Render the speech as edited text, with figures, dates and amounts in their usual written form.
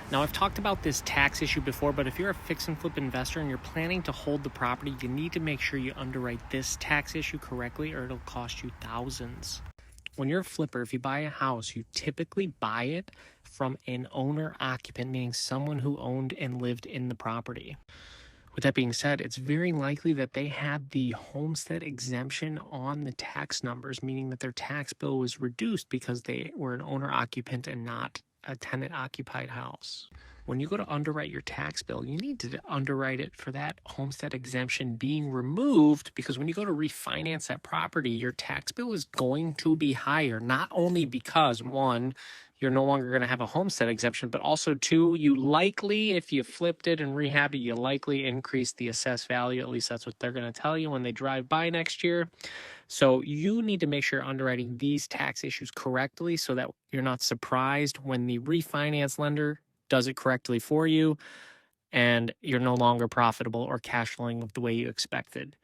Now, I've talked about this tax issue before, but if you're a fix and flip investor and you're planning to hold the property, you need to make sure you underwrite this tax issue correctly or it'll cost you thousands. When you're a flipper, if you buy a house, you typically buy it from an owner occupant, meaning someone who owned and lived in the property. With that being said, it's very likely that they had the homestead exemption on the tax numbers, meaning that their tax bill was reduced because they were an owner occupant and not a tenant occupied house. When you go to underwrite your tax bill, you need to underwrite it for that homestead exemption being removed, because when you go to refinance that property, your tax bill is going to be higher, not only because, one, you're no longer going to have a homestead exemption, but also two, you likely, if you flipped it and rehabbed it, you likely increase the assessed value. At least that's what they're going to tell you when they drive by next year. So you need to make sure you're underwriting these tax issues correctly so that you're not surprised when the refinance lender does it correctly for you and you're no longer profitable or cash flowing the way you expected.